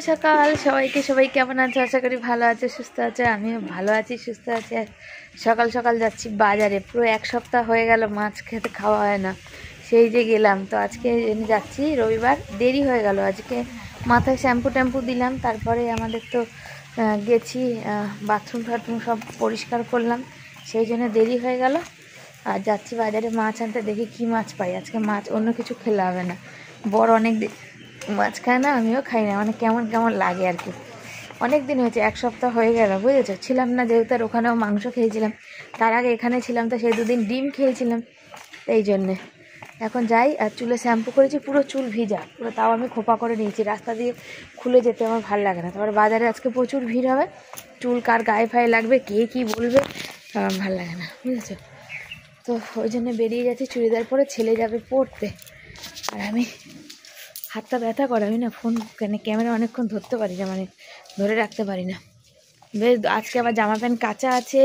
সকাল সবাইকে, সবাই কেমন আছে? আশা করি ভালো আছে, সুস্থ আছে। আমিও ভালো আছি, সুস্থ আছি। সকাল সকাল যাচ্ছি বাজারে। পুরো এক সপ্তাহ হয়ে গেল মাছ খেতে খাওয়া হয় না, সেই যে গেলাম। তো আজকে যাচ্ছি, রবিবার, দেরি হয়ে গেল। আজকে মাথায় শ্যাম্পু ট্যাম্পু দিলাম, তারপরে আমাদের তো গেছি বাথরুম টাথরুম সব পরিষ্কার করলাম, সেই জন্য দেরি হয়ে গেল। আর যাচ্ছি বাজারে মাছ আনতে, দেখি কি মাছ পাই। আজকে মাছ, অন্য কিছু খেলে হবে না। বড় অনেক মাছ খায় না, আমিও খাই না, মানে কেমন কেমন লাগে আর কি। অনেক দিন হয়েছে, এক সপ্তাহ হয়ে গেল, বুঝেছো। ছিলাম না যেহেতু, আর ওখানেও মাংস খেয়েছিলাম, তার আগে এখানে ছিলাম তো সেই দুদিন ডিম খেয়েছিলাম, এই জন্যে। এখন যাই, আর চুলে শ্যাম্পু করেছি, পুরো চুল ভিজা পুরো, তাও আমি খোপা করে নিয়েছি। রাস্তা দিয়ে খুলে যেতে আমার ভালো লাগে না। তারপরে বাজারে আজকে প্রচুর ভিড় হবে, চুল কার গায়ে ফায়ে লাগবে, কে কী বলবে, আমার ভালো লাগে না, বুঝেছো। তো ওই জন্য বেরিয়ে যাচ্ছি চুড়িদার পরে, ছেলে যাবে পড়তে। আর আমি হাতটা ব্যথা করে, আমি না ফোন ক্যামেরা অনেকক্ষণ ধরতে পারি না, মানে ধরে রাখতে পারি না। বেশ, আজকে আবার জামা প্যান্ট কাচা আছে,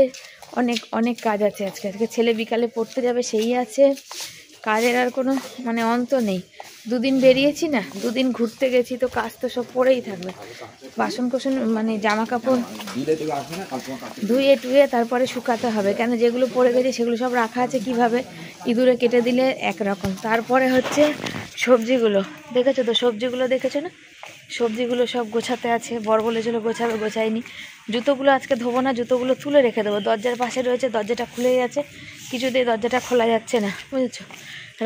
অনেক অনেক কাজ আছে আজকে ছেলে বিকালে পড়তে যাবে, সেই আছে। কাজের আর কোনো মানে অন্ত নেই। দুদিন বেরিয়েছি না, দুদিন ঘুরতে গেছি, তো কাজ তো সব পড়েই থাকবে। বাসন কোসন মানে জামা কাপড় ধুয়ে টুয়ে তারপরে শুকাতে হবে, কেন যেগুলো পড়ে গেছে সেগুলো সব রাখা আছে কিভাবে, ইঁদুরে কেটে দিলে একরকম। তারপরে হচ্ছে সবজিগুলো দেখেছো তো, সবজিগুলো দেখেছো না, সবজিগুলো সব গোছাতে আছে। বর বলেছিল গোছাবে, গোছায়নি। জুতোগুলো আজকে ধোবো না, জুতোগুলো তুলে রেখে দেবো। দরজার পাশে রয়েছে, দরজাটা খুলেই আছে, কিছুতেই দরজাটা খোলা যাচ্ছে না, বুঝেছো।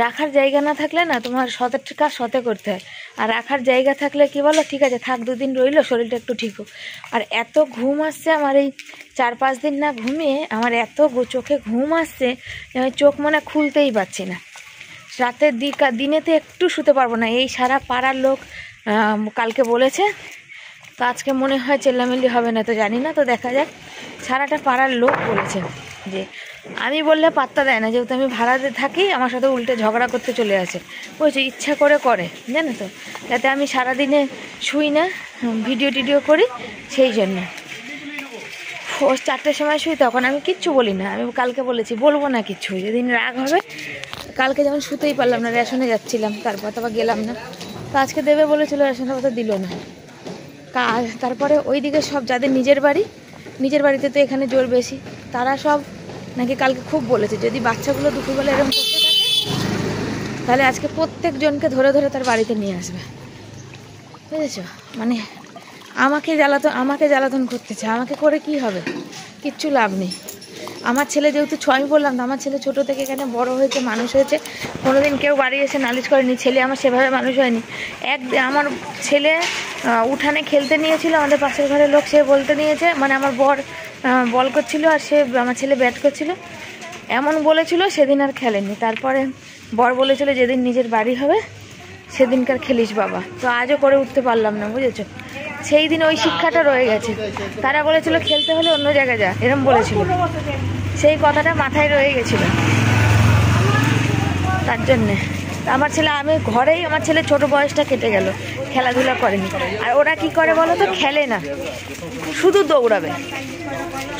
রাখার জায়গা না থাকলে না, তোমার সতের কাজ সতে করতে হয়। আর রাখার জায়গা থাকলে কি বলো, ঠিক আছে থাক, দুদিন রইলো, শরীরটা একটু ঠিক হোক। আর এত ঘুম আসছে আমার, এই 4-5 দিন না ঘুমিয়ে আমার এত চোখে ঘুম আসছে, আমি চোখ মনে খুলতেই পারছি না। রাতের দিনেতে একটু শুতে পারবো না। এই সারা পাড়ার লোক কালকে বলেছে, তো আজকে মনে হয় চেল্লামিল্লি হবে না, তো জানি না, তো দেখা যাক। সারাটা পাড়ার লোক বলেছে যে, আমি বললে পাত্তা দেয় না, যেহেতু আমি ভাড়াতে থাকি, আমার সাথে উল্টে ঝগড়া করতে চলে আসে, বুঝছি, ইচ্ছা করে করে, জানো তো, যাতে আমি সারাদিনে শুই না, ভিডিও টিডিও করি, সেই জন্য। ও 4টের সময় শুই, তখন আমি কিচ্ছু বলি না। আমি কালকে বলেছি বলবো না কিচ্ছু, যেদিন রাগ হবে। কালকে যেমন শুতেই পারলাম না, রেশনে যাচ্ছিলাম, তারপর তো আবার গেলাম না। তো আজকে দেবে বলেছিল, রেশনটা কথা দিল না। তারপরে ওইদিকে সব যাদের নিজের বাড়িতে তো এখানে জোর বেশি, তারা সব নাকি কালকে খুব বলেছে, যদি বাচ্চাগুলো দুপুরবেলা এরকম করতে থাকে, তাহলে আজকে প্রত্যেকজনকে ধরে ধরে তার বাড়িতে নিয়ে আসবে, বুঝেছো। মানে আমাকে জ্বালাতন করতেছে, আমাকে করে কি হবে, কিচ্ছু লাভ নেই। আমার ছেলে যেহেতু আমি বললাম তো, আমার ছেলে ছোটো থেকে এখানে বড় হয়েছে, মানুষ হয়েছে, কোনোদিন কেউ বাড়ি এসে নালিশ করেনি। ছেলে আমার সেভাবে মানুষ হয়নি। আমার ছেলে উঠানে খেলতে নিয়েছিল, আমাদের পাশের ঘরের লোক, সে বলতে নিয়েছে, মানে আমার বর বল করছিল, আর আমার ছেলে ব্যাট করছিল, এমন বলেছিল, সেদিন আর খেলেনি। তারপরে বর বলেছিল, যেদিন নিজের বাড়ি হবে সেদিনকার খেলিস বাবা। তো আজও করে উঠতে পারলাম না, বুঝেছো। সেই দিন ওই শিক্ষাটা রয়ে গেছে। তারা বলেছিল খেলতে হলে অন্য জায়গায় যা, এরম বলেছিল, সেই কথাটা মাথায় রয়ে গেছিল। তার জন্যে আমার ছেলে, আমি ঘরেই, আমার ছেলে ছোট বয়সটা কেটে গেল, খেলাধুলা করেনি। আর ওরা কি করে বলো তো, খেলে না, শুধু দৌড়াবে,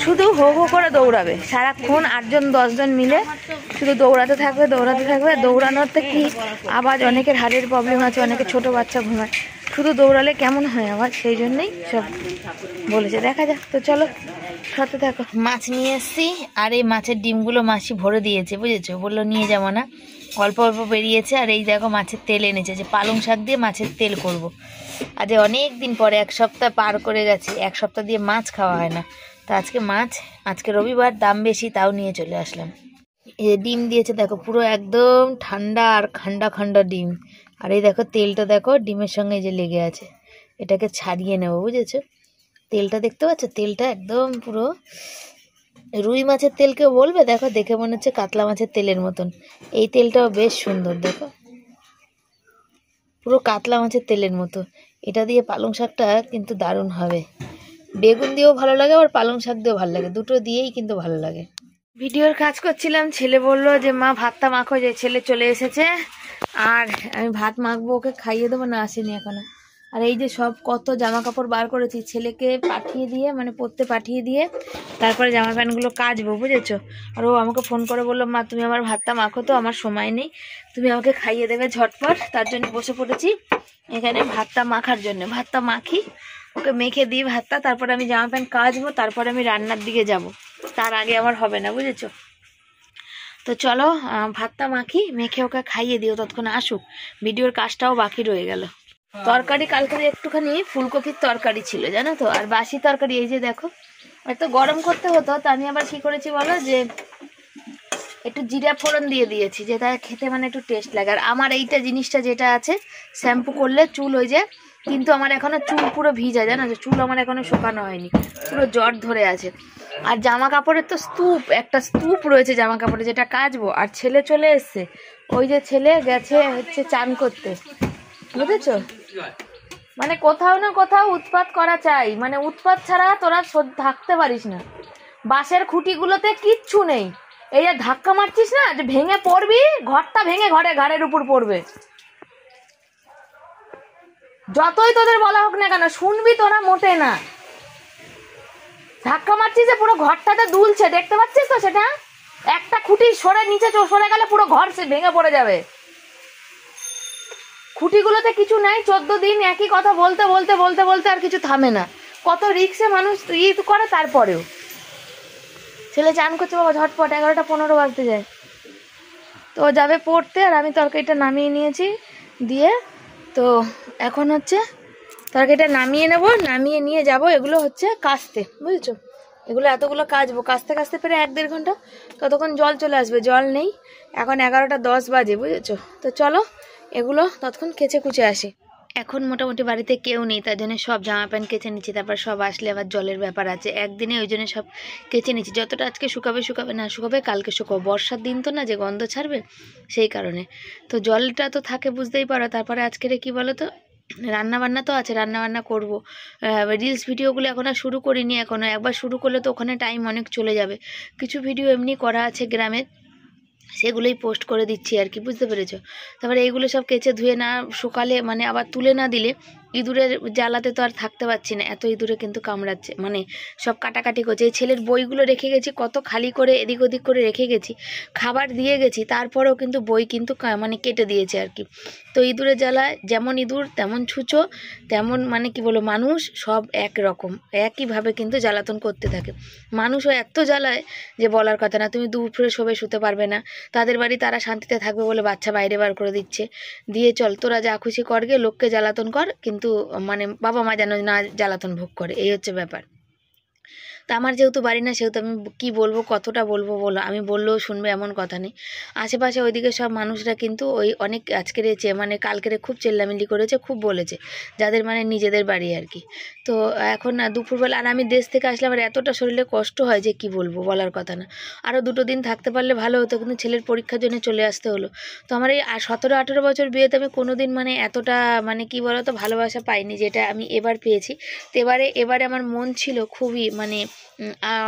শুধু হো হো করে দৌড়াবে সারাক্ষণ, 8-10 জন মিলে শুধু দৌড়াতে থাকবে। দৌড়ানোতে কি আওয়াজ, অনেকের হাড়ের প্রবলেম আছে, অনেকে ছোট বাচ্চা ঘুমায়, শুধু দৌড়ালে কেমন হয় আওয়াজ, সেই জন্যই সব বলেছে। দেখা যাক, তো চলো সাথে থাকো। মাছ নিয়ে এসছি, আর এই মাছের ডিমগুলো মাসি ভরে দিয়েছে, বুঝেছো, বললো নিয়ে যাবো না, অল্প অল্প বেরিয়েছে। আর এই দেখো মাছের তেল এনেছে, যে পালং শাক দিয়ে মাছের তেল করব। আজ অনেক দিন পরে, 1 সপ্তাহ পার করে গেছে, 1 সপ্তাহ দিয়ে মাছ খাওয়া হয় না। তো আজকে মাছ, আজকে রবিবার, দাম বেশি, তাও নিয়ে চলে আসলাম। এই ডিম দিয়েছে দেখো, পুরো একদম ঠান্ডা আর খান্ডা খান্ডা ডিম। আর এই দেখো তেলটা, দেখো ডিমের সঙ্গে যে লেগে আছে, এটাকে ছাড়িয়ে নেবো, বুঝেছো। তেলটা দেখতে পাচ্ছ, তেলটা একদম পুরো রুই মাছের তেল কেউ বলবে, দেখো দেখে মনে হচ্ছে কাতলা মাছের তেলের মতন। এই তেলটাও বেশ সুন্দর, দেখো পুরো কাতলা মাছের তেলের মতো। এটা দিয়ে পালং শাকটা কিন্তু দারুণ হবে। বেগুন দিয়েও ভালো লাগে, আবার পালং শাক দিয়েও ভালো লাগে, দুটো দিয়েই কিন্তু ভালো লাগে। ভিডিওর কাজ করছিলাম, ছেলে বললো যে মা ভাতটা মাখো, যে ছেলে চলে এসেছে, আর আমি ভাত মাখবো, ওকে খাইয়ে দেবো না, আসেনি এখনো। আর এই যে সব কত জামা কাপড় বার করেছি, ছেলেকে পাঠিয়ে দিয়ে মানে পরতে পাঠিয়ে দিয়ে তারপরে জামা প্যান্টগুলো কাচবো, বুঝেছো। আর ও আমাকে ফোন করে বললো, মা তুমি আমার ভাতটা মাখো তো, আমার সময় নেই, তুমি আমাকে খাইয়ে দেবে ঝটপট। তার জন্য বসে পড়েছি এখানে ভাতটা মাখার জন্য। ভাতটা মাখি, ওকে মেখে দিই ভাতটা, তারপরে আমি জামা প্যান্ট কাচবো, তারপরে আমি রান্নার দিকে যাব। তার আগে আমার হবে না, বুঝেছো। তো চলো ভাতটা মাখি, মেখে ওকে খাইয়ে দিও, ততক্ষণে আসুক, ভিডিওর কাজটাও বাকি রয়ে গেল। তরকারি কালকে একটুখানি ফুলকপির তরকারি ছিল জানো তো, আর বাসি তরকারি এই যে দেখো, এত গরম করতে হতো, তা আমি আবার কি করেছি বলো, যে একটু জিরা ফোড়ন দিয়ে দিয়েছি, যেটা খেতে মানে একটু টেস্ট লাগে। আর আমার এইটা জিনিসটা যেটা আছে, শ্যাম্পু করলে চুল হয়ে যায়, কিন্তু আমার এখনো চুল পুরো ভিজা, জানো, চুল আমার এখনো শুকানো হয়নি, পুরো জট ধরে আছে। আর জামা কাপড়ের তো একটা স্তূপ রয়েছে জামা কাপড়ে, যেটা কাচবো। আর ছেলে চলে এসছে, ওই যে ছেলে গেছে হচ্ছে চান করতে, বুঝেছো। মানে কোথাও না কোথাও উৎপাত করা চাই, মানে উৎপাত ছাড়া তোরা থাকতে পারিস না। বাঁশের খুঁটিগুলোতে কিচ্ছু নেই, এই যে ধাক্কা মারছিস না, যে ভেঙে পড়বি, ঘরটা ভেঙে ঘাড়ের উপর পড়বে। যতই তোদের বলা হোক না কেন, শুনবি তোরা মোটে না। ধাক্কা মারছিস যে পুরো ঘরটাতে দুলছে, দেখতে পাচ্ছিস তো সেটা। একটা খুঁটি সরে নিচে সরে গেলে পুরো ঘর সে ভেঙে পড়ে যাবে। খুঁটিগুলোতে কিছু নাই, 14 দিন একই কথা বলতে বলতে বলতে বলতে আর কিছু থামে না। কত রিক্সে মানুষ করে, তারপরেও ছেলে চান করছে বাবা ঝটপট, 11:15 বাজতে যায়। তো যাবে পড়তে, আর আমি তরকারিটা নামিয়ে নিয়েছি দিয়ে, তো এখন হচ্ছে তরকারিটা নামিয়ে নেব, নামিয়ে নিয়ে যাব এগুলো হচ্ছে কাচতে, বুঝেছো। এগুলো এতগুলো কাচবো, কাচতে কাচতে প্রায় 1-1.5 ঘন্টা, ততক্ষণ জল চলে আসবে। জল নেই, এখন 11:10 বাজে, বুঝেছো। তো চলো এগুলো ততক্ষণ কেচে কুচে আসি। এখন মোটামুটি বাড়িতে কেউ নেই, তার জন্য সব জামা প্যান্ট কেচে নিচ্ছি, তারপর সব আসলে আবার জলের ব্যাপার আছে একদিনে, ওই জন্য সব কেচে নিচ্ছি। যতটা আজকে শুকাবে না শুকাবে, কালকে শুকাবো, বর্ষার দিন তো না, যে গন্ধ ছাড়বে সেই কারণে। তো জলটা তো থাকে, বুঝতেই পারো। তারপরে আজকের কি বলো তো, রান্না বান্না তো আছে, রান্না বান্না করবো। রিলস ভিডিওগুলো এখন আর শুরু করিনি, এখনও। একবার শুরু করলে তো ওখানে টাইম অনেক চলে যাবে। কিছু ভিডিও এমনি করা আছে গ্রামের, সেগুলোই পোস্ট করে দিচ্ছি আর কি, বুঝতে পেরেছো। তারপরে এইগুলো সব কেচে ধুয়ে না শুকালে, মানে আবার তুলে না দিলে ইঁদুরের জ্বালাতে তো আর থাকতে পারছি না, এত ইঁদুরে কিন্তু কামড়াচ্ছে, মানে সব কাটাকাটি করছে। এই ছেলের বইগুলো রেখে গেছি, কত খালি করে এদিক ওদিক করে রেখে গেছি, খাবার দিয়ে গেছি, তারপরেও কিন্তু বই কিন্তু মানে কেটে দিয়েছে আর কি। তো ইঁদুরের জ্বালায় যেমন ইঁদুর তেমন ছুঁচো, তেমন মানে কি বলো মানুষ, সব একরকম একইভাবে কিন্তু জ্বালাতন করতে থাকে। মানুষও এত জ্বালায় যে বলার কথা না। তুমি দুপুরে শোবে, শুতে পারবে না, তাদের বাড়ি তারা শান্তিতে থাকবে বলে বাচ্চা বাইরে বার করে দিচ্ছে, দিয়ে চল তোরা যা খুশি করগে, লোককে জ্বালাতন কর, কিন্তু মানে বাবা মা যেন না জ্বালাতন ভোগ করে, এই হচ্ছে ব্যাপার। তা আমার যেহেতু বাড়ি না, সেহেতু আমি কি বলবো, কতটা বলবো বলো, আমি বললেও শুনবে এমন কথা নেই। আশেপাশে ওইদিকে সব মানুষরা কিন্তু ওই অনেক আজকের মানে কালকেরে খুব চেল্লামিল্লি করেছে, খুব বলেছে, যাদের মানে নিজেদের বাড়ি আর কি। তো এখন দুপুরবেলা, আর আমি দেশ থেকে আসলে আমার এতটা শরীরে কষ্ট হয় যে কি বলবো, বলার কথা না। আরও 2 দিন থাকতে পারলে ভালো হতো, কিন্তু ছেলের পরীক্ষার জন্য চলে আসতে হলো। তো আমার এই 17-18 বছর বিয়েতে আমি কোনো দিন মানে এতটা মানে কি বলো তো ভালোবাসা পাইনি, যেটা আমি এবার পেয়েছি। তো এবারে আমার মন ছিল খুবই মানে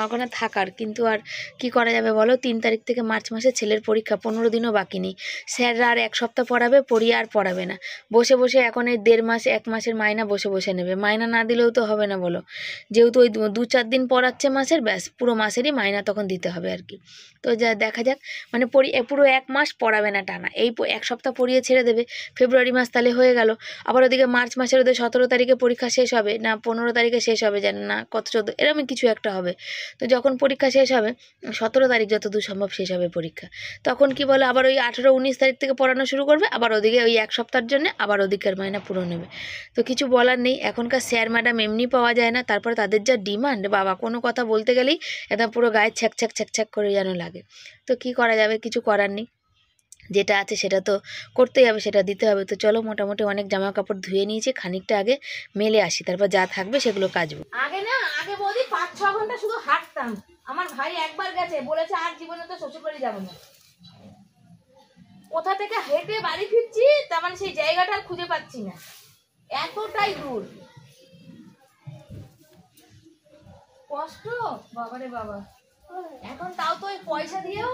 ওখানে থাকার, কিন্তু আর কি করা যাবে বলো। 3 তারিখ থেকে মার্চ মাসে ছেলের পরীক্ষা, 15 দিনও বাকি নেই। স্যাররা আর 1 সপ্তাহ পড়াবে, পড়িয়ে আর পড়াবে না, বসে বসে এখন এই 1.5 মাস 1 মাসের মাইনা বসে বসে নেবে। মাইনা না দিলেও তো হবে না বলো, যেহেতু ওই 2-4 দিন পড়াচ্ছে মাসের, ব্যাস পুরো মাসেরই মাইনা তখন দিতে হবে আর কি। তো যা দেখা যাক, মানে পুরো 1 মাস পড়াবে না টানা, এই 1 সপ্তাহ পড়িয়ে ছেড়ে দেবে। ফেব্রুয়ারি মাস তাহলে হয়ে গেল, আবার ওদিকে মার্চ মাসের ওদের 17 তারিখে পরীক্ষা শেষ হবে, না 15 তারিখে শেষ হবে, জানি না কত 14 এরকম কিছু একটা হবে। তো যখন পরীক্ষা শেষ হবে, 17 তারিখ যতদূর সম্ভব শেষ হবে পরীক্ষা, তখন কি বলে আবার ওই 18-19 তারিখ থেকে পড়ানো শুরু করবে, আবার ওদিকে ওই 1 সপ্তাহের জন্য আবার ওদিকের মাইনা পুরো নেবে। তো কিছু বলার নেই, এখনকার স্যার ম্যাডাম এমনি পাওয়া যায় না, তারপরে তাদের যা ডিমান্ড, বাবা কোনো কথা বলতে গেলেই একদম পুরো গায়ে ছ্যাক করে যেন লাগে। তো কি করা যাবে, কিছু করার নেই, যেটা আছে সেটা তো করতেই হবে, সেটা দিতে হবে। তো চলো, মোটামুটি অনেক জামা কাপড় ধুয়ে নিয়েছি, খানিকটা আগে মেলে আসি, তারপর যা থাকবে সেগুলো কাচবো। আগে বৌদি 5-6 ঘন্টা শুধু হাঁটতাম, আমার ভাই একবার গেছে, বলেছে আর জীবনে তো শ্বশুর বাড়ি যাবো না। কোথা থেকে হেঁটে বাড়ি ফিরছি, তার মানে সেই জায়গাটা আর খুঁজে পাচ্ছি না, এতটাই দূর, কষ্ট বাবারে বাবা। এখন তাও তো ওই পয়সা দিয়েও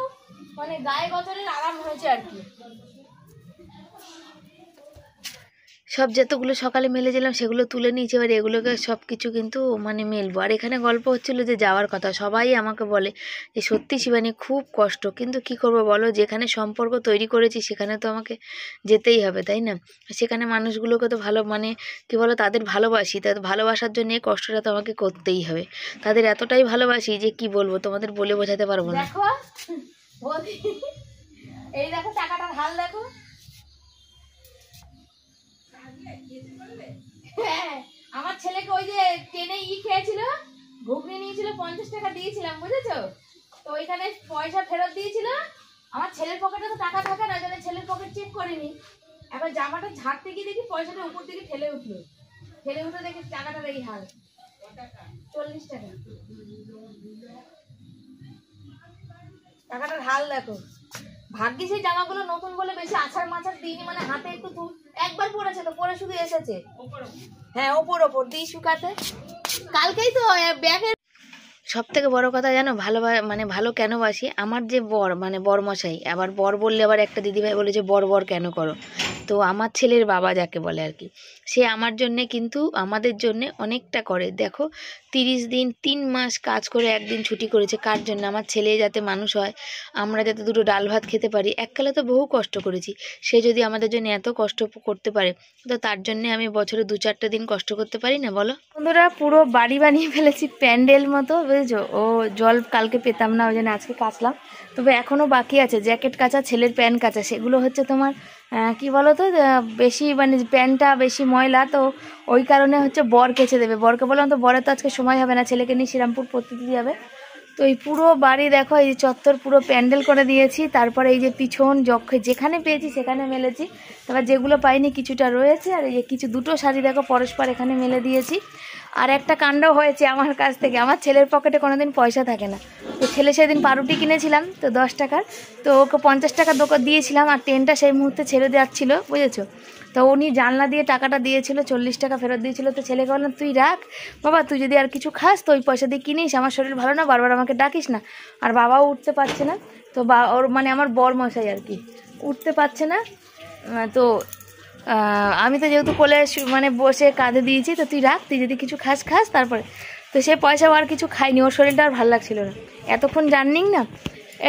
মানে গায়ে গতরের আরাম হয়েছে আর কি। সব যতগুলো সকালে মেলেছিলাম সেগুলো তুলে নিয়েছি, এবার এগুলোকে সব কিছু কিন্তু মানে মেলবো। আর এখানে গল্প হচ্ছিলো যে যাওয়ার কথা, সবাই আমাকে বলে যে সত্যি শিবানী খুব কষ্ট, কিন্তু কি করব বলো, যেখানে সম্পর্ক তৈরি করেছি সেখানে তো আমাকে যেতেই হবে, তাই না? সেখানে মানুষগুলোকে তো ভালো মানে কি বলো, তাদের ভালোবাসি, তাদের ভালোবাসার জন্য এই কষ্টটা তো আমাকে করতেই হবে। তাদের এতটাই ভালোবাসি যে কি বলবো, তোমাদের বলে বোঝাতে পারবো না। দেখো এই দেখো টাকাটার হাল দেখো। হ্যাঁ, আমার ছেলেকে ওই যে ট্রেনে খেয়েছিল, ঘুগনি নিয়েছিল, 50 টাকা দিয়েছিলাম, বুঝেছো? তো ওইখানে পয়সা ফেরত দিয়েছিল। আমার ছেলের পকেটে তো টাকা থাকে না, যেন ছেলের পকেট চেক করিনি। এবার জামাটা ঝাড়তে গিয়ে দেখি পয়সাটা উপর দিকে ঠেলে উঠে দেখি টাকাটার এই হাল। 40 টাকা। টাকাটার হাল দেখো। ভাগ্যি সেই জামাগুলো নতুন বলে বেশি আছাড় মাছাড় দিইনি, মানে হাতে একটু একবার পরেছে তো, পরে শুধু এসেছে। হ্যাঁ, ওপর দিই শুকাতে। কালকেই তো ব্যাগের। সব থেকে বড় কথা জানো, মানে ভালো কেন বাসি, আমার যে বর মানে বরমশাই, আবার বর বললে আবার একটা দিদিভাই বলে যে বর কেন করো, তো আমার ছেলের বাবা যাকে বলে আর কি, সে আমার জন্যে কিন্তু আমাদের জন্যে অনেকটা করে। দেখো 30 দিন 3 মাস কাজ করে একদিন ছুটি করেছে, কার জন্য? আমার ছেলে যাতে মানুষ হয়, আমরা যাতে দুটো ডাল ভাত খেতে পারি। এককালে তো বহু কষ্ট করেছি, সে যদি আমাদের জন্য এত কষ্ট করতে পারে, তো তার জন্যে আমি বছরে 2-4টা দিন কষ্ট করতে পারি না বলো? বন্ধুরা পুরো বাড়ি বানিয়ে ফেলেছি প্যান্ডেল মতো, বুঝেছো? ও জল কালকে পেতাম না, ওই জন্য আজকে কাচলাম। তবে এখনও বাকি আছে জ্যাকেট কাচা, ছেলের প্যান্ট কাচা। সেগুলো হচ্ছে তোমার কি বলো তো, বেশি মানে প্যান্টটা বেশি ময়লা, তো ওই কারণে হচ্ছে বর কেচে দেবে। বরকে বললাম তো বরের তো আজকে সময় হবে না, ছেলেকে নিয়ে শ্রীরামপুর পড়তে দিয়ে যাবে। তো এই পুরো বাড়ি দেখো, এই চত্বর পুরো প্যান্ডেল করে দিয়েছি। তারপরে এই যে পিছন যেখানে পেয়েছি সেখানে মেলেছি, তারপর যেগুলো পাইনি কিছুটা রয়েছে। আর এই যে দুটো শাড়ি দেখো পরস্পর এখানে মেলে দিয়েছি। আর একটা কাণ্ড হয়েছে আমার কাছ থেকে, আমার ছেলের পকেটে কোনোদিন পয়সা থাকে না, তো ছেলে সেদিন পাউরুটি কিনেছিলাম তো 10 টাকার, তো ওকে 50 টাকা দিয়েছিলাম, আর ট্রেনটা সেই মুহূর্তে ছেড়ে যাচ্ছিলো, বুঝেছো? তো উনি জানলা দিয়ে টাকাটা দিয়েছিল, 40 টাকা ফেরত দিয়েছিল। তো ছেলেকে বললাম তুই রাখ বাবা, তুই যদি আর কিছু খাস তো ওই পয়সা দিয়ে কিনিস, আমার শরীর ভালো না, বারবার আমাকে ডাকিস না। আর বাবাও উঠতে পারছে না, তো ওর মানে আমার বর মশাই আর কি উঠতে পারছে না, তো আমি তো যেহেতু কোলে মানে বসে কাঁধে দিয়েছি, তো তুই রাখ, তুই যদি কিছু খাস তারপরে। তো সে পয়সা আর কিছু খাইনি, ওর শরীরটা আর ভালো লাগছিল না, এতক্ষণ জাননিং না।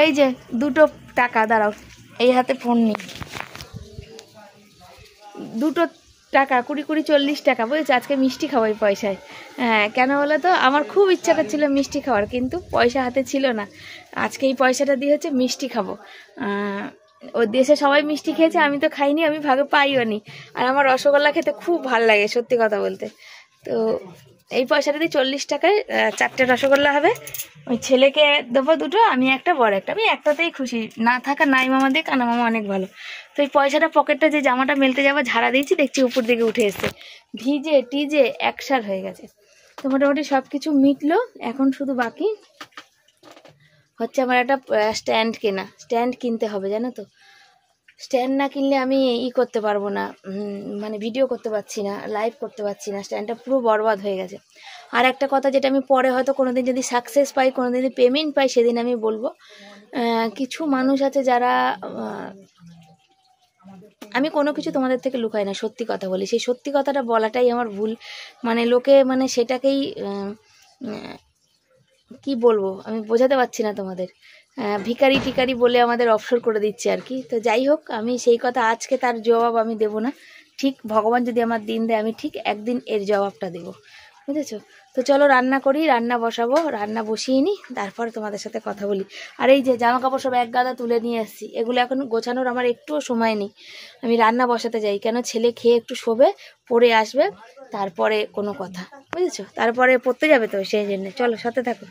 এই যে 2 টাকা, দাঁড়াও এই হাতে ফোন নিই, 2 টাকা 20 40 টাকা, বুঝেছো? আজকে মিষ্টি খাবো এই পয়সায়। হ্যাঁ, কেন বলো তো, আমার খুব ইচ্ছা করছিল মিষ্টি খাওয়ার, কিন্তু পয়সা হাতে ছিল না। আজকে এই পয়সাটা দিয়ে হচ্ছে মিষ্টি খাবো। ও দেশে সবাই মিষ্টি খেয়েছে, আমি তো খাইনি, আমি ভাগে পাইও নি। আর আমার রসগোল্লা খেতে খুব ভালো লাগে সত্যি কথা বলতে। তো এই পয়সাটা দিয়ে 40 টাকায় 4টে রসগোল্লা হবে। ওই ছেলেকে দেবো 2টো, আমি একটা, বড় একটা। আমি একটাতেই খুশি, না থাকা নাই মামা দিয়ে, কানা মামা অনেক ভালো। তো এই পয়সাটা পকেটটা যে জামাটা মেলতে যাবো ঝাড়া দিয়েছি, দেখছি উপর দিকে উঠে এসছে, টিজে একসার হয়ে গেছে। তো মোটামুটি সব কিছু মিটলো, এখন শুধু বাকি হচ্ছে আমার একটা স্ট্যান্ড কিনতে হবে, জানো তো? স্ট্যান্ড না কিনলে আমি করতে পারবো না, মানে ভিডিও করতে পারছি না, লাইভ করতে পারছি না, স্ট্যান্ডটা পুরো বরবাদ হয়ে গেছে। আর একটা কথা, যেটা আমি পরে হয়তো কোনোদিন যদি সাকসেস পাই, কোনোদিন যদি পেমেন্ট পাই, সেদিন আমি বলবো। কিছু মানুষ আছে যারা, আমি কোনো কিছু তোমাদের থেকে লুকাই না, সত্যি কথা বলি। সেই সত্যি কথাটা বলাটাই আমার ভুল, মানে লোকে মানে সেটাকেই কি বলবো, আমি বোঝাতে পারছি না তোমাদের। ভিখারি টিকারি বলে আমাদের অবসর করে দিচ্ছে আর কি। তো যাই হোক, আমি সেই কথা আজকে তার জবাব আমি দেব না, ঠিক ভগবান যদি আমার দিন দেয়, আমি ঠিক একদিন এর জবাবটা দেবো, বুঝেছো? তো চলো রান্না করি, রান্না বসাবো, রান্না বসিয়ে নিই, তারপরে তোমাদের সাথে কথা বলি। আর এই যে জামা কাপড় সব এক গাদা তুলে নিয়ে এসেছি, এগুলো এখন গোছানোর আমার একটুও সময় নেই, আমি রান্না বসাতে যাই, কেন ছেলে খেয়ে একটু শোবে, পড়ে আসবে, তারপরে কোনো কথা, বুঝেছো? তারপরে পড়তে যাবে তো, সেই জন্য চলো সাথে থাকো।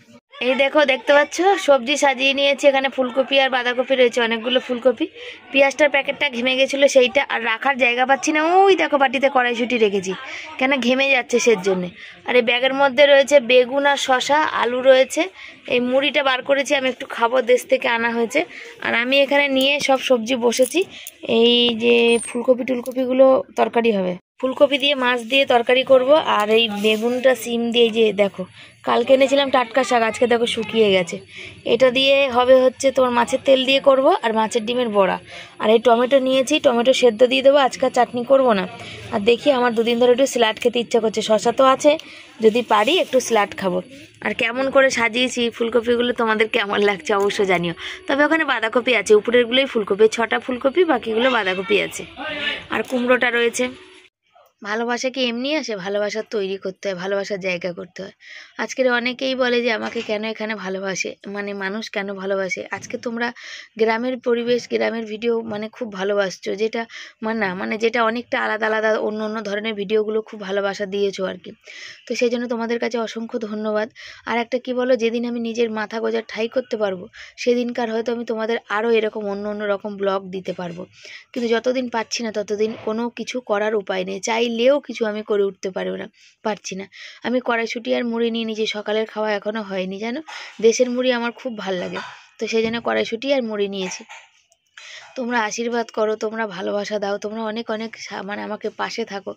এই দেখো, দেখতে পাচ্ছ সবজি সাজিয়ে নিয়েছি, এখানে ফুলকপি আর বাঁধাকপি রয়েছে, অনেকগুলো ফুলকপি। পেঁয়াজটার প্যাকেটটা ঘেমে গেছিলো সেইটা, আর রাখার জায়গা পাচ্ছি না, ওই দেখো বাটিতে কড়াইশুঁটি রেখেছি, কেন ঘেমে যাচ্ছে সের জন্যে। আর এই ব্যাগের মধ্যে রয়েছে বেগুন আর শশা, আলু রয়েছে, এই মুড়িটা বার করেছি, আমি একটু খাবো, দেশ থেকে আনা হয়েছে। আর আমি এখানে নিয়ে সব সবজি বসেছি, এই যে ফুলকপি টুলকপিগুলো তরকারি হবে। ফুলকপি দিয়ে মাছ দিয়ে তরকারি করব, আর এই বেগুনটা সিম দিয়ে, যে দেখো কালকে এনেছিলাম টাটকা শাক, আজকে দেখো শুকিয়ে গেছে। এটা দিয়ে হবে হচ্ছে তোমার মাছের তেল দিয়ে করব, আর মাছের ডিমের বড়া। আর এই টমেটো নিয়েছি, টমেটো সেদ্ধ দিয়ে দেবো, আজকে চাটনি করব না। আর দেখি আমার দুদিন ধরে একটু স্যালাড খেতে ইচ্ছা করছে, শশা তো আছে, যদি পারি একটু স্যালাড খাবো। আর কেমন করে সাজিয়েছি ফুলকপিগুলো তোমাদের কেমন লাগছে অবশ্যই জানিও। তবে ওখানে বাঁধাকপি আছে, উপরেরগুলোই ফুলকপি, 6টা ফুলকপি, বাকিগুলো বাঁধাকপি আছে। আর কুমড়োটা রয়েছে। ভালোবাসা কি এমনি আসে? ভালোবাসা তৈরি করতে হয়, ভালোবাসার জায়গা করতে হয়। আজকের অনেকেই বলে যে আমাকে কেন এখানে ভালোবাসে, মানে মানুষ কেন ভালোবাসে। আজকে তোমরা গ্রামের পরিবেশ, গ্রামের ভিডিও মানে খুব ভালোবাসছো, যেটা মানে যেটা অনেকটা আলাদা আলাদা অন্য অন্য ধরনের ভিডিওগুলো খুব ভালোবাসা দিয়েছো আর কি। তো সেই জন্য তোমাদের কাছে অসংখ্য ধন্যবাদ। আর একটা কি বলো, যেদিন আমি নিজের মাথা গোজার ঠাঁই করতে পারবো, সেদিনকার হয়তো আমি তোমাদের আরও এরকম অন্য অন্য রকম ব্লগ দিতে পারবো। কিন্তু যতদিন পাচ্ছি না ততদিন কোনো কিছু করার উপায় নেই, চাইলেও কিছু আমি করে উঠতে পারছি না। আমি কড়াইশুঁটি আর মুড়ি নিয়ে নিজে, সকালের খাওয়া এখনও হয়নি জানো। দেশের মুড়ি আমার খুব ভাল লাগে, তো সেই জন্য কড়াইশুঁটি আর মুড়ি নিয়েছি। তোমরা আশীর্বাদ করো, তোমরা ভালোবাসা দাও, তোমরা অনেক অনেক মানে আমাকে পাশে থাকো,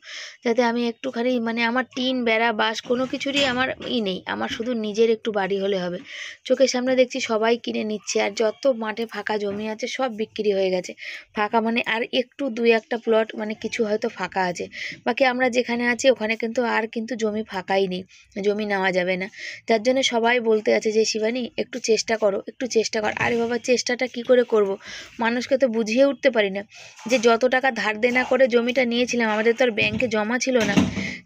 যাতে আমি একটুখানি মানে আমার টিন বেড়া বাস কোনো কিছুরই আমার নেই, আমার শুধু নিজের একটু বাড়ি হলে হবে। চোখের সামনে দেখছি সবাই কিনে নিচ্ছে, আর যত মাঠে ফাঁকা জমি আছে সব বিক্রি হয়ে গেছে। ফাঁকা মানে আর একটু 2-1টা প্লট মানে কিছু হয়তো ফাঁকা আছে, বাকি আমরা যেখানে আছি ওখানে কিন্তু আর কিন্তু জমি ফাঁকাই নেই, জমি নেওয়া যাবে না। যার জন্য সবাই বলতে আছে যে শিবানী একটু চেষ্টা করো, একটু চেষ্টা কর। আরে বাবা, চেষ্টাটা কি করে করব? মানুষকে তো বুঝিয়ে উঠতে পারি না যে যত টাকা ধার দেনা করে জমিটা নিয়েছিলাম, আমাদের তো আর ব্যাংকে জমা ছিল না,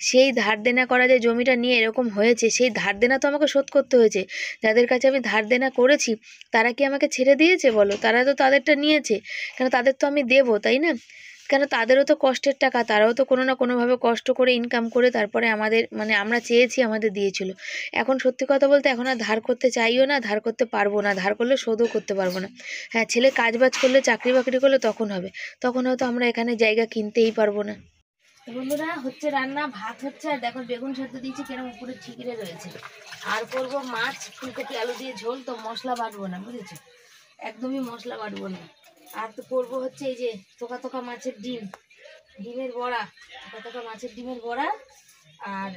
সেই ধার দেনা করা যে জমিটা নিয়ে এরকম হয়েছে, সেই ধার দেনা তো আমাকে শোধ করতে হয়েছে। যাদের কাছে আমি ধার দেনা করেছি তারা কি আমাকে ছেড়ে দিয়েছে বলো? তারা তো তাদেরটা নিয়েছে, কেন তাদের তো আমি দেবো, তাই না? কেন তাদেরও তো কষ্টের টাকা, তারাও তো কোনো না কোনোভাবে কষ্ট করে ইনকাম করে তারপরে আমাদের মানে আমরা চেয়েছি আমাদের দিয়েছিল। এখন সত্যি কথা বলতে এখন আর ধার করতে চাইও না, ধার করতে পারবো না, ধার করলে শোধও করতে পারবো না। হ্যাঁ, ছেলে কাজবাজ করলে, চাকরি বাকরি করলে তখন হবে, তখন হয়তো আমরা এখানে জায়গা কিনতেই পারবো না। বন্ধুরা, হচ্ছে রান্না, ভাত হচ্ছে, আর দেখো বেগুন সেদ্ধ দিয়েছি কেরম উপরে ঠিকরে রয়েছে। আর করবো মাছ, ফুলকপি আলু দিয়ে ঝোল, তো মশলা বাটবো না, বুঝেছো? একদমই মশলা বাটবো না। আর তো করবো হচ্ছে এই যে থোকা থোকা মাছের ডিমের বড়া, থোকা থোকা মাছের ডিমের বড়া, আর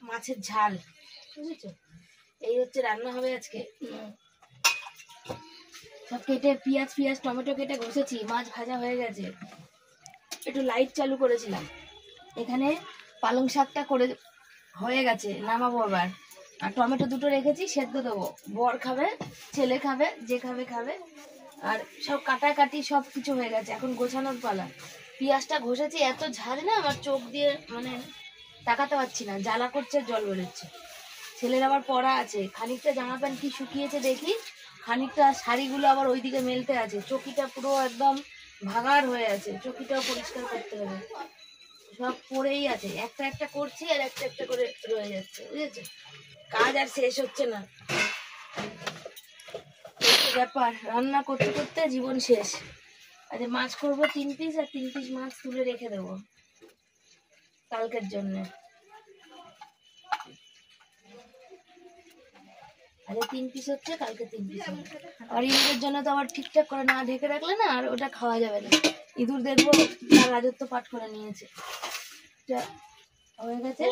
মাছের ঝাল, বুঝেছো? এই হচ্ছে রান্না হবে আজকে। সব কেটে পেঁয়াজ টমেটো কেটে ঘষেছি, মাছ ভাজা হয়ে গেছে, একটু লাইট চালু করেছিলাম। এখানে পালং শাকটা করে হয়ে গেছে, নামাবো আবার। আর টমেটো দুটো রেখেছি, সেদ্ধ দেবো, বর খাবে, ছেলে খাবে, যে খাবে খাবে। আর সব কাটাকাটি সব কিছু হয়ে গেছে, এখন গোছানোর পালা। পেঁয়াজটা ঘষেছি, এত ঝাল না আমার চোখ দিয়ে মানে তাকাতে পারছি না, জ্বালা করছে, জল বেরোচ্ছে। ছেলের আবার পড়া আছে, খানিকটা জামা প্যান্ট কি শুকিয়েছে দেখি, খানিকটা শাড়িগুলো আবার ওইদিকে মেলতে আছে, চকিটা পুরো একদম ভাগাড় হয়ে আছে, চকিটাও পরিষ্কার করতে হবে। সব পড়েই আছে, একটা একটা করছি আর একটা একটা করে রয়ে যাচ্ছে, বুঝেছো? কাজ আর শেষ হচ্ছে না, ব্যাপার। রান্না করতে করতে জীবন শেষ। আচ্ছা, মাছ করবো 3 পিস, আর 3 পিস মাছ তুলে রেখে দেবো কালকের জন্য। আরে 3 পিস হচ্ছে, কালকে 3 পিস হবে। আর ইঁদুরের জন্য তো আবার ঠিকঠাক করে না ঢেকে রাখলে না আর ওটা খাওয়া যাবে না। ইঁদুর দেখবো তার রাজত্ব পাঠ করে নিয়েছে। হয়ে গেছে,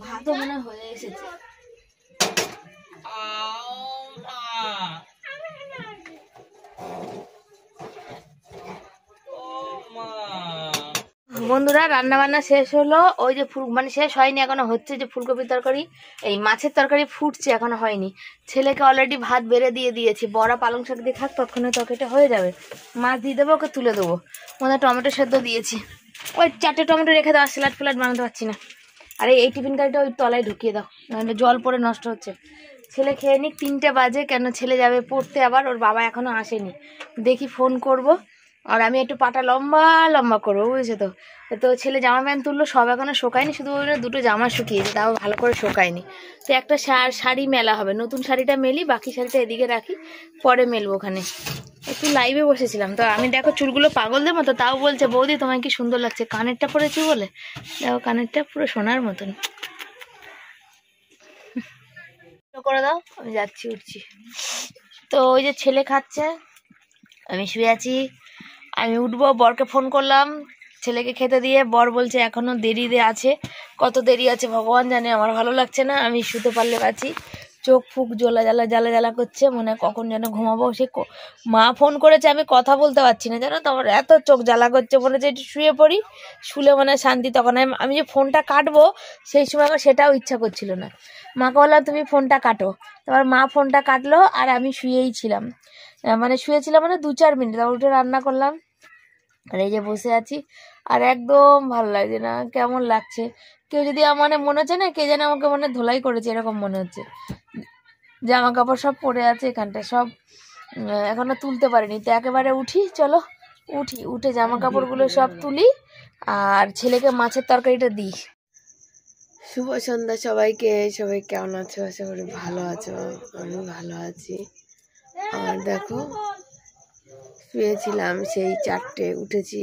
ভাতও মনে হয়ে এসেছে। বন্ধুরা, রান্না বান্না শেষ হলো, ওই যে মানে শেষ হয়নি এখনো, হচ্ছে যে ফুলকপির তরকারি, এই মাছের তরকারি ফুটছে, এখনো হয়নি। ছেলেকে অলরেডি ভাত বেড়ে দিয়ে দিয়েছি, বড়া পালং শাক দিয়ে খাক, ততক্ষণে তরকারিটা হয়ে যাবে। মাছ দিয়ে দেবো, ওকে তুলে দেবো। মনে টমেটো সেদ্ধ দিয়েছি, ওই 4টে টমেটো রেখে দাও, স্যালাড ফ্যালাড বানাতে পারছি না। আরে এই টিফিন কারিটা ওই তলায় ঢুকিয়ে দাও, নাহলে জল পরে নষ্ট হচ্ছে। ছেলে খেয়ে নিক, 3টে বাজে, কেন ছেলে যাবে পড়তে, আবার ওর বাবা এখনো আসেনি, দেখি ফোন করব। আর আমি একটু পাটা লম্বা লম্বা করবো, বুঝেছো তো? তো ছেলে জামা প্যান্ট তুললো, সব এখনো শোকায়নি, শুধু ওই 2টো জামা শুকিয়েছে, তাও ভালো করে শোকায়নি। তো একটা শাড়ি মেলা হবে, নতুন শাড়িটা মেলি, বাকি শাড়িটা এদিকে রাখি, পরে মেলবো ওখানে। একটু লাইভে বসেছিলাম তো আমি, দেখো চুলগুলো পাগলদের মতো, তাও বলছে বৌদি তোমায় কি সুন্দর লাগছে, কানেরটা পরেছি বলে। দেখো কানেরটা পুরো সোনার মতন। করে দাও, আমি যাচ্ছি, উঠছি। তো ওই যে ছেলে খাচ্ছে, আমি শুয়ে আছি, আমি উঠবো, বরকে ফোন করলাম, ছেলেকে খেতে দিয়ে। বর বলছে এখনো দেরি আছে, কত দেরি আছে ভগবান জানে, আমার ভালো লাগছে না, আমি শুতে পারলে আছি। চোখ ফুক জ্বালা করছে, মনে হয় কখন যেন ঘুমাবো। সে মা ফোন করেছে, আমি কথা বলতে পারছি না জানো তো, আমার এত চোখ জ্বালা করছে, মনে হচ্ছে একটু শুয়ে পড়ি, শুলে মনে হয় শান্তি। তখন আমি যে ফোনটা কাটবো সেই সময় আমার সেটাও ইচ্ছা করছিল না। মাকে বললাম তুমি ফোনটা কাটো, তারপর মা ফোনটা কাটলো, আর আমি শুয়েই ছিলাম, মানে শুয়েছিলাম মানে 2-4 মিনিট, তারপর উঠে রান্না করলাম, আর এই যে বসে আছি। আর একদম ভালো লাগছে না, কেমন লাগছে, কেউ যদি মানে মনে হচ্ছে না কে যেন আমাকে মানে ধোলাই করেছে এরকম মনে হচ্ছে। জামা কাপড় সব পরে আছে এখানটা, সব এখনো তুলতে পারিনি। তো একেবারে উঠি, চলো উঠে জামা কাপড়গুলো সব তুলি আর ছেলেকে মাছের তরকারিটা দিই। শুভ সন্ধ্যা সবাইকে, সবাই কেমন আছো? আশা করি ভালো আছো, আমি ভালো আছি। আর দেখো শুয়েছিলাম সেই 4টে, উঠেছি,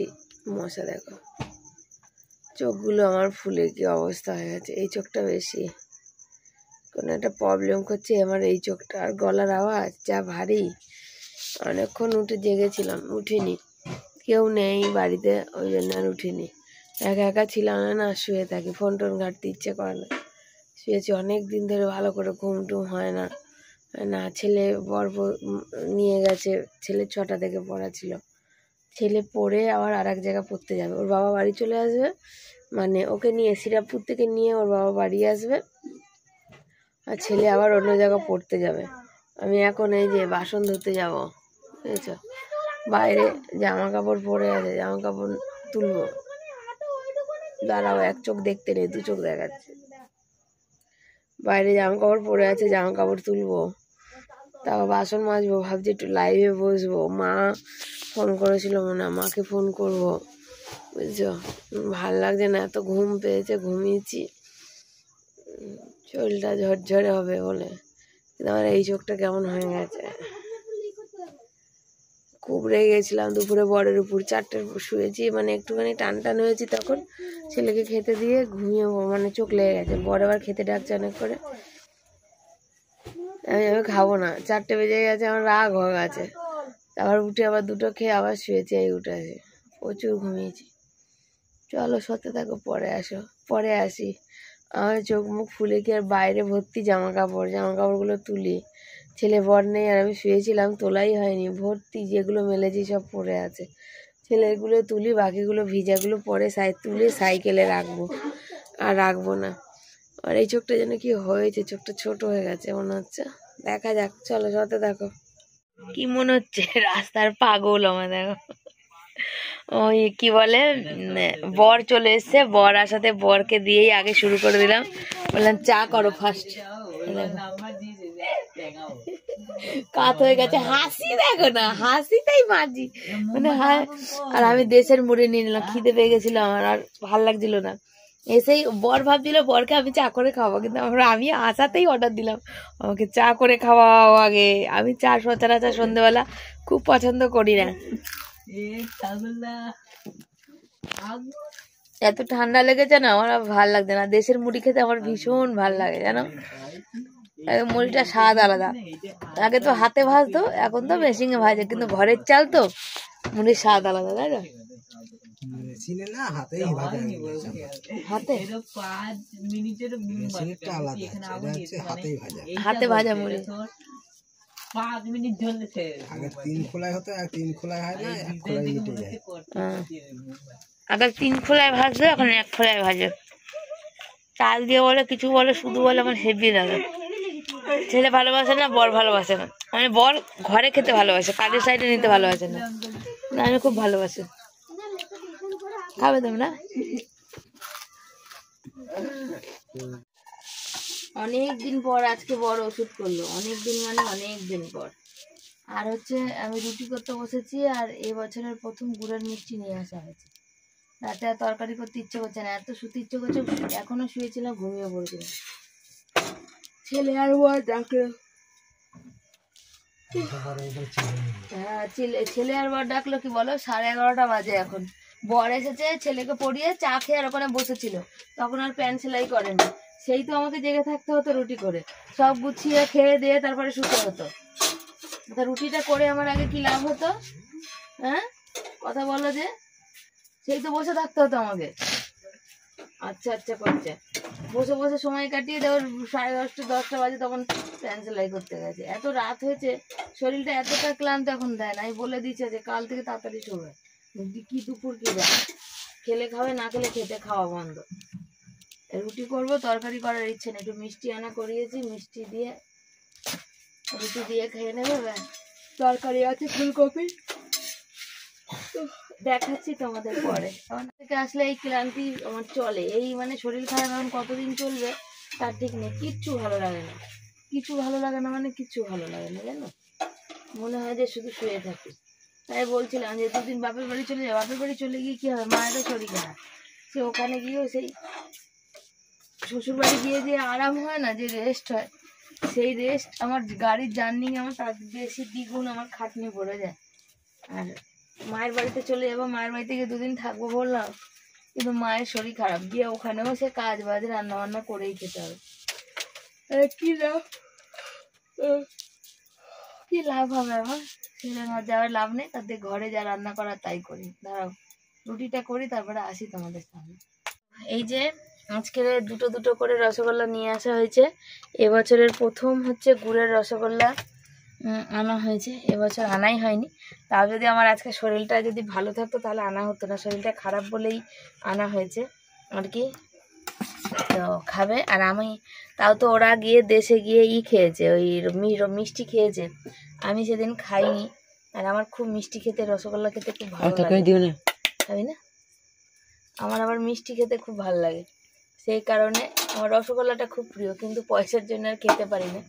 মশা দেখো, চোখগুলো আমার ফুলে কি অবস্থা হয়ে গেছে। এই চোখটা বেশি কোনো একটা প্রবলেম করছে আমার, এই চোখটা। আর গলার আওয়াজ যা ভারী, অনেকক্ষণ উঠে জেগেছিলাম, উঠিনি, কেউ নেই বাড়িতে, ওই জন্য আর উঠিনি। একা একা ছিলাম না, শুয়ে থাকি, ফোন টোন ঘাটতে ইচ্ছে করে না, শুয়েছি অনেক দিন ধরে, ভালো করে ঘুম টুম হয় না। ছেলে বর নিয়ে গেছে, ছেলে 6টা থেকে পড়া ছিল, ছেলে পড়ে আবার আর এক জায়গায় পড়তে যাবে, ওর বাবা বাড়ি চলে আসবে, মানে ওকে নিয়ে শ্রীরামপুর থেকে নিয়ে ওর বাবা বাড়ি আসবে, আর ছেলে আবার অন্য জায়গায় পড়তে যাবে। আমি এখন এই যে বাসন ধুতে যাব, বুঝেছ, বাইরে জামা কাপড় পরে আছে, জামা কাপড় তুলবো, দাঁড়াও, এক চোখ দেখতে নেই, 2 চোখ দেখাচ্ছে। বাইরে জামা কাপড় পরে আছে, জামা কাপড় তুলবো, তারপর বাসন মাজবো, ভাবছি একটু লাইভে বসবো। মা ফোন করেছিল, মনে হয় মাকে ফোন করবো, বুঝছো, ভাল লাগছে না, এত ঘুম পেয়েছে, ঘুমিয়েছি, শরীরটা ঝরঝরে হবে বলে, কিন্তু আমার এই চোখটা কেমন হয়ে গেছে। খুব রেগে গেছিলাম দুপুরে বরের উপর, 4টের শুয়েছি, মানে একটুখানি টান হয়েছি, তখন ছেলেকে খেতে দিয়ে ঘুমিয়ে, মানে চোখ লেগে গেছে। বর আবার খেতে ডাকছে অনেক করে, আমি খাবো না, 4টে বেজে গেছে, আমার রাগ হয়ে গেছে। আবার উঠে আবার 2টো খেয়ে আবার শুয়েছি, এই উঠে আসি, প্রচুর ঘুমিয়েছি। চলো সত্যি থাকো, পরে আসি। আমার চোখ মুখ ফুলে কি আর, বাইরে ভর্তি জামা কাপড়গুলো তুলি, ছেলে বর নেই, আর আমি শুয়েছিলাম, তোলাই হয়নি, ভর্তি যেগুলো মেলেছি সব পড়ে আছে, ছেলেগুলো তুলি, বাকিগুলো ভিজাগুলো পরে তুলে সাইকেলে রাখবো, আর রাখবো না। আর এই চোখটা যেন কি হয়েছে, চোখটা ছোট হয়ে গেছে মনে হচ্ছে, দেখা যাক, চলো সাথে দেখো। কি মনে হচ্ছে রাস্তার পাগল আমার, দেখো ওই কি বলে, বর চলে এসছে, বর আসাতে বরকে দিয়েই আগে শুরু করে দিলাম, বললাম চা করো ফার্স্ট। কাত হয়ে গেছে, হাসি দেখো না, হাসিটাই মাঝি, মানে আর আমি দেশের মুড়ি নিয়ে নিলাম, খিদে পেয়ে গেছিল আমার, আর ভাল লাগছিল না। এসেই বর ভাবছিল বরকে আমি চা করে খাওয়াবো, কিন্তু আমি আসাতেই অর্ডার দিলাম আমাকে চা করে খাওয়াও আগে। আমি চা সচরাচর সন্ধ্যেবেলা খুব পছন্দ করি না, এত ঠান্ডা লেগেছে না, আমার ভাল লাগছে না। দেশের মুড়ি খেতে আমার ভীষণ ভাল লাগে জানো, মুড়িটা স্বাদ আলাদা। আগে তো হাতে ভাজতো, এখন তো মেশিনে ভাজে, কিন্তু ঘরের চাল তো মুড়ির স্বাদ আলাদা, তাই না? হাতে ভাজা মুড়ি 5 মিনিট জ্বলছে, আগে 3 খোলায় হতো, আর 3 খোলায় হয় না, 1 খোলায় মিটে যায়। আগে 3 খোলায় ভাজবে, এখন 1 খোলায় ভাজে। চাল দিয়ে বলে কিছু বলে, শুধু বলে, আমার হেভি লাগে। ছেলে ভালোবাসে না, বর ভালোবাসে না, মানে বর ঘরে খেতে ভালোবাসে, কাজের সাইডে নিতে ভালোবাসে না, আমি খুব ভালোবাসি। খাবে তোমরা? অনেকদিন পর আজকে বড় ওষুধ করলো, অনেকদিন মানে অনেকদিন পর। আর হচ্ছে আমি রুটি করতে বসেছি, আর এবছরের প্রথম গুড়ের মিষ্টি নিয়ে আসা হয়েছে। রাতে আর তরকারি করতে ইচ্ছে করছে না, এত শুতে ইচ্ছে করছে, এখনো শুয়েছিলাম, ঘুমিয়ে পড়েছিলাম। ছেলে আর বর ডাকলো, হ্যাঁ ছেলে আর বর ডাকলো, কি বলো, 11:30 বাজে এখন। বর এসেছে, ছেলেকে পড়িয়ে চা খেয়ে আর ওখানে বসেছিল, তখন আর প্যান্ট সেলাই করেনি, সেই তো আমাকে জেগে থাকতে হতো রুটি করে, সব গুছিয়ে খেয়ে দিয়ে তারপরে শুতে হতো। তা রুটিটা করে আমার আগে কি লাভ হতো, হ্যাঁ কথা বলো যে, সেই তো বসে থাকতে হতো আমাকে। আচ্ছা আচ্ছা করছে, বসে বসে সময় কাটিয়ে দেওয়ার 10:30 10টা বাজে, তখন প্যান্ট সেলাই করতে গেছে। এত রাত হয়েছে, শরীরটা এতটা ক্লান্ত এখন দেয় না। আমি বলে দিচ্ছে যে কাল থেকে তাড়াতাড়ি শোবে, কি দুপুর কি রাত, খেলে খাবে, না খেলে খেতে খাওয়া বন্ধ। রুটি করবো, তরকারি করার ইচ্ছে নেই, একটু মিষ্টি আনা করিয়েছি, মিষ্টি দিয়ে রুটি দিয়ে খেয়ে নেবে। ব্যাস, তরকারি আছে ফুলকপি, দেখাচ্ছি তোমাদের পরে। তখন থেকে আসলে এই ক্লান্তি আমার চলে, এই মানে শরীর খারাপ এখন কতদিন চলবে তার ঠিক নেই। কিচ্ছু ভালো লাগে না, কিছু ভালো লাগে না, মানে কিচ্ছু ভালো লাগে না জানো, মনে হয় যে শুধু শুয়ে থাকি। তাই বলছিলাম যে দুদিন বাপের বাড়ি চলে যাও, বাপের বাড়ি চলে গিয়ে কি হবে, মায়েরও শরীর খারাপ, সে ওখানে গিয়েও সেই শ্বশুর বাড়ি গিয়ে যে আরাম হয় না, যে রেস্ট হয়, সেই রেস্ট আমার গাড়ির জার্নি আমার তার বেশি দ্বিগুণ আমার খাটনি পড়ে যায়। আর মায়ের বাড়িতে চলে যাবো, মায়ের বাড়িতে গিয়ে দুদিন থাকবো বললাম, কিন্তু মায়ের শরীর খারাপ, গিয়ে ওখানেও সে কাজ বাজ রান্না বান্না করেই খেতে হবে। কি লাভ, কি লাভ হবে আমার, সেটা না যাওয়ার লাভ নেই, তাতে ঘরে যা রান্না করা তাই করি। দাঁড়াও রুটিটা করি, তারপরে আসি তোমাদের সামনে। এই যে আজকের দুটো দুটো করে রসগোল্লা নিয়ে আসা হয়েছে। এবছরের প্রথম হচ্ছে গুড়ের রসগোল্লা আনা হয়েছে, এবছর আনাই হয়নি। তাও যদি আমার আজকে শরীরটা যদি ভালো থাকতো তাহলে আনা হতো না, শরীরটা খারাপ বলেই আনা হয়েছে আর কি। তো খাবে, আর আমি তাও তো ওরা গিয়ে দেশে গিয়ে খেয়েছে, ওই মিষ্টি খেয়েছে, আমি সেদিন খাইনি। আর আমার খুব মিষ্টি খেতে, রসগোল্লা খেতে খুব ভালো লাগে, খাবি না? আমার আবার মিষ্টি খেতে খুব ভালো লাগে, সেই কারণে আমার রসগোল্লাটা খুব প্রিয়, কিন্তু পয়সার জন্য আর খেতে পারি না।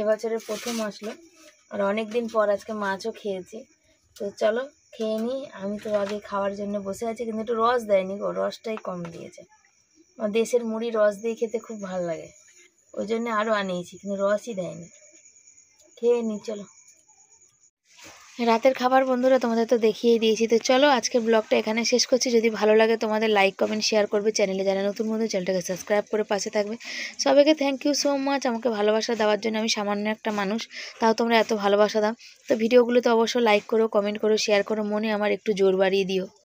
এবছরের প্রথম আসলো, আর অনেক দিন পর আজকে মাছও খেয়েছি। তো চলো খেয়ে নিই, আমি তো আগে খাওয়ার জন্য বসে আছি, কিন্তু একটু রস দেয়নি গো, রসটাই কম দিয়েছে। আমার দেশের মুড়ি রস দিয়ে খেতে খুব ভালো লাগে, ওই জন্য আরও আনিয়েছি, কিন্তু রসই দেয়নি। খেয়ে নিই চলো। রাতের খাবার বন্ধুরা তোমাদের তো দেখিয়েই দিয়েছি। তো চলো আজকের ব্লগটা এখানে শেষ করছি। যদি ভালো লাগে তোমাদের লাইক কমেন্ট শেয়ার করবে, চ্যানেলে যারা নতুন বন্ধু চ্যানেলটাকে সাবস্ক্রাইব করে পাশে থাকবে। সবাইকে থ্যাংক ইউ সো মাচ আমাকে ভালোবাসা দেওয়ার জন্য। আমি সামান্য একটা মানুষ, তাও তোমরা এত ভালোবাসা দাও। তো ভিডিওগুলোতে অবশ্যই লাইক করো, কমেন্ট করো, শেয়ার করো, মনে আমার একটু জোর বাড়িয়ে দিও।